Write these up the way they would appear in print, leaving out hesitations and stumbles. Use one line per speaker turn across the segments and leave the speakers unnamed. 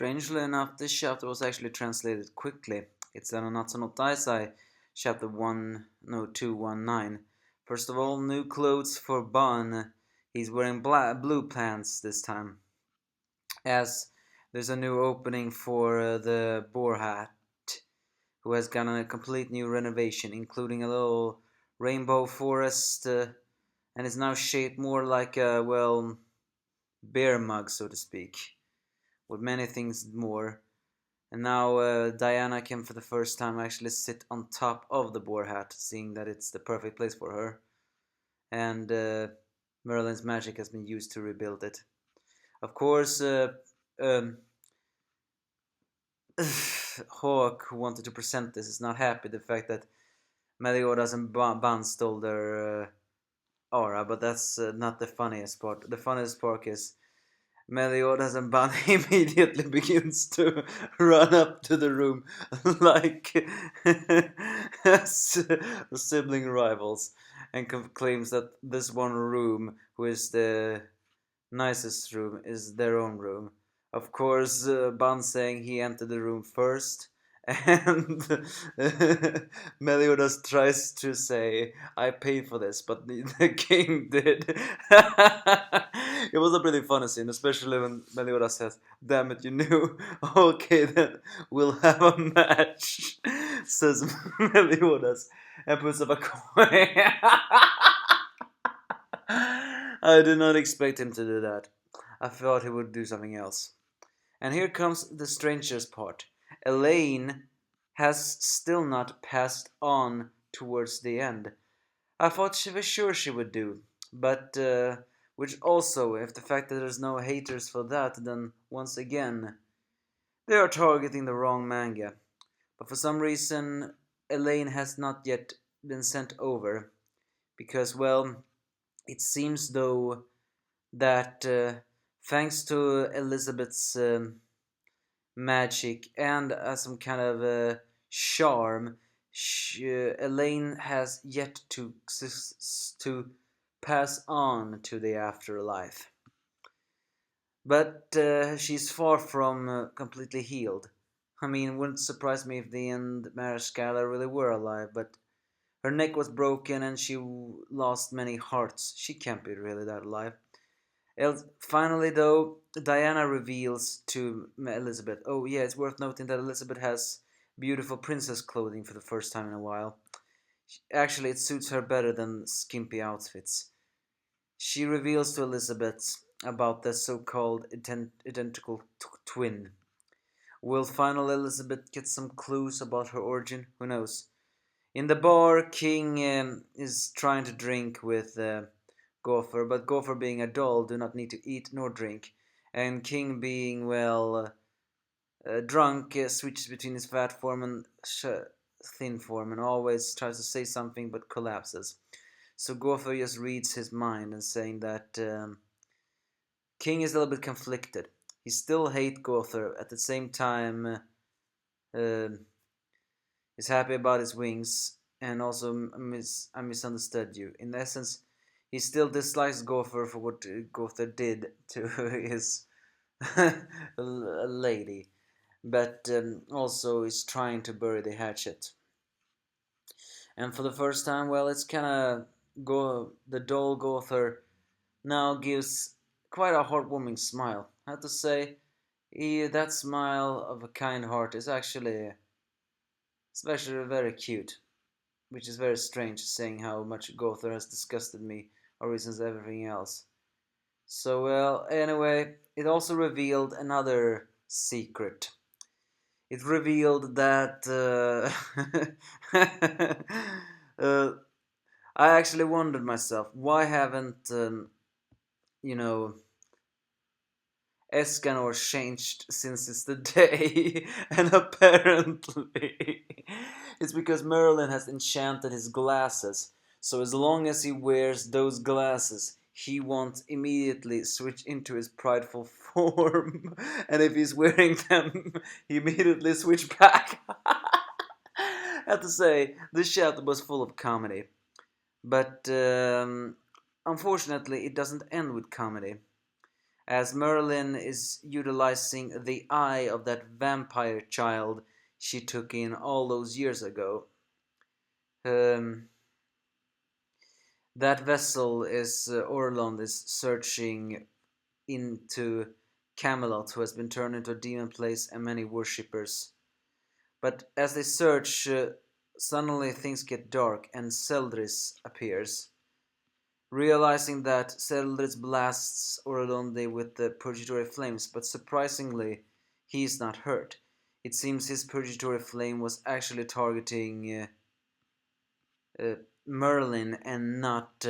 Strangely enough, this chapter was actually translated quickly. It's the Nanatsu no Taizai, chapter 219. First of all, new clothes for Ban. He's wearing blue pants this time, as there's a new opening for the boar hat, who has gotten a complete new renovation, including a little rainbow forest, and is now shaped more like a, well, beer mug, so to speak, with many things more. And now Diana can for the first time actually sit on top of the boar hat, seeing that it's the perfect place for her. And Merlin's magic has been used to rebuild it. Of course, Hawk, who wanted to present this, is not happy the fact that Meliodas and Ban stole their aura, but that's not the funniest part. The funniest part is Meliodas and Ban immediately begins to run up to the room like sibling rivals, and claims that this one room, who is the nicest room, is their own room. Of course, Ban saying he entered the room first, and Meliodas tries to say, I paid for this, but the king did. It was a pretty funny scene, especially when Meliodas says, damn it, you knew. Okay, then we'll have a match, says Meliodas, and puts up a coin. I did not expect him to do that. I thought he would do something else. And here comes the strangest part. Elaine has still not passed on towards the end. I thought she was sure she would do, but which also, if the fact that there's no haters for that, then once again, they are targeting the wrong manga. But for some reason, Elaine has not yet been sent over, because, well, it seems though that thanks to Elizabeth's magic and some kind of charm, Elaine has yet to pass on to the afterlife. But she's far from completely healed. I mean, wouldn't surprise me if the end Marascala really were alive, but her neck was broken and she lost many hearts. She can't be really that alive. Finally, though, Diana reveals to Elizabeth. Oh, yeah, it's worth noting that Elizabeth has beautiful princess clothing for the first time in a while. Actually, it suits her better than skimpy outfits. She reveals to Elizabeth about the so-called identical twin. Will finally Elizabeth get some clues about her origin? Who knows? In the bar, King is trying to drink with Gopher, but Gopher, being a doll, do not need to eat nor drink, and King, being, well, drunk, switches between his fat form and thin form, and always tries to say something but collapses. So Gopher just reads his mind and saying that King is a little bit conflicted. He still hates Gopher, at the same time is happy about his wings, and also I misunderstood you. In essence, he still dislikes Gopher for what Gopher did to his lady, but also is trying to bury the hatchet. And for the first time, well, it's kind of the doll Gopher now gives quite a heartwarming smile. I have to say, that smile of a kind heart is actually especially very cute, which is very strange, saying how much Gother has disgusted me, or reasons everything else. So, well, anyway, it also revealed another secret. It revealed that I actually wondered myself, why haven't Escanor changed since it's the day? And apparently it's because Merlin has enchanted his glasses, so as long as he wears those glasses, he won't immediately switch into his prideful form, and if he's wearing them, he immediately switch back. I have to say, this chapter was full of comedy, but unfortunately it doesn't end with comedy. as Merlin is utilizing the eye of that vampire child she took in all those years ago. Um, that vessel is Orlond is searching into Camelot, who has been turned into a demon place and many worshippers. But as they search, suddenly things get dark and Seldris appears. Realizing that Seldris blasts Orlonde with the purgatory flames, but surprisingly, he is not hurt. It seems his purgatory flame was actually targeting uh, Merlin and not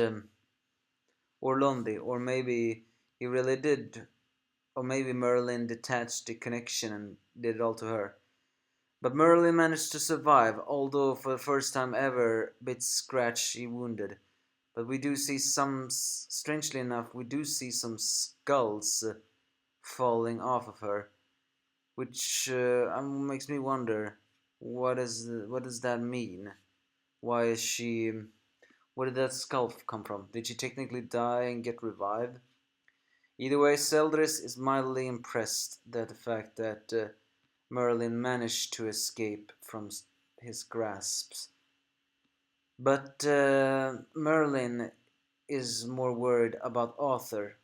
Orlonde, or maybe he really did, or maybe Merlin detached the connection and did it all to her. But Merlin managed to survive, although for the first time ever, bit scratchy wounded. But we do see some, strangely enough, we do see some skulls falling off of her, which makes me wonder, what does that mean? Why is she? Where did that skull come from? Did she technically die and get revived? Either way, Seldris is mildly impressed at the fact that Merlin managed to escape from his grasps. But Merlin is more worried about Arthur,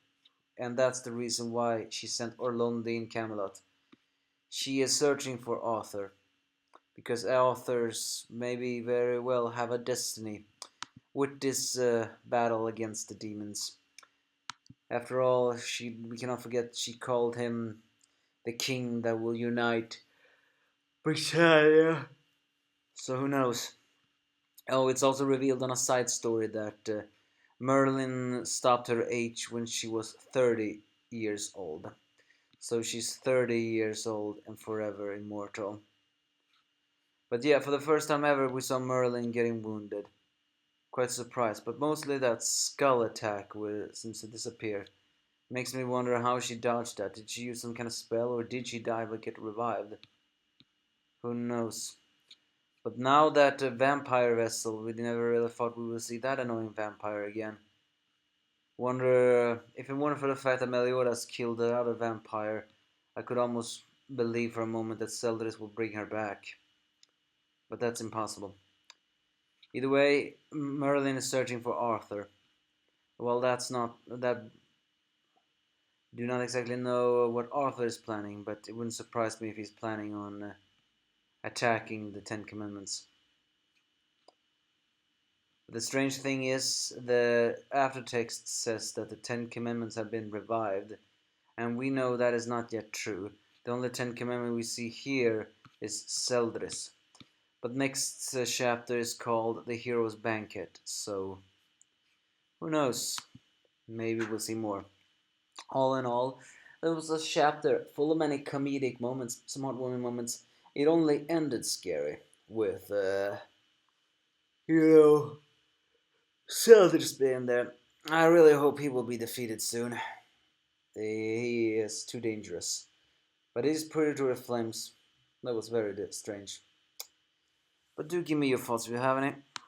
and that's the reason why she sent Orlando in Camelot. She is searching for Arthur, because authors maybe very well have a destiny with this battle against the demons. After all, we cannot forget she called him the king that will unite Britannia. So who knows? Oh, it's also revealed on a side story that Merlin stopped her age when she was 30 years old. So she's 30 years old and forever immortal. But yeah, for the first time ever, we saw Merlin getting wounded. Quite surprised, but mostly that skull attack seems to disappear. Makes me wonder how she dodged that. Did she use some kind of spell, or did she die but get revived? Who knows? But now that vampire vessel, we never really thought we would see that annoying vampire again. Wonder if it weren't for the fact that Meliodas killed the other vampire, I could almost believe for a moment that Seldris would bring her back. But that's impossible. Either way, Merlin is searching for Arthur. Well, that's not that. Do not exactly know what Arthur is planning, but it wouldn't surprise me if he's planning on attacking the Ten Commandments. The strange thing is, the aftertext says that the Ten Commandments have been revived, and we know that is not yet true. The only Ten Commandment we see here is Seldris. But next chapter is called The Hero's Banquet, so who knows? Maybe we'll see more. All in all, it was a chapter full of many comedic moments, some heartwarming moments. It only ended scary with, you know, Seldris being there. I really hope he will be defeated soon. He is too dangerous. But his predatory flames, that was very strange. But do give me your thoughts if you have any.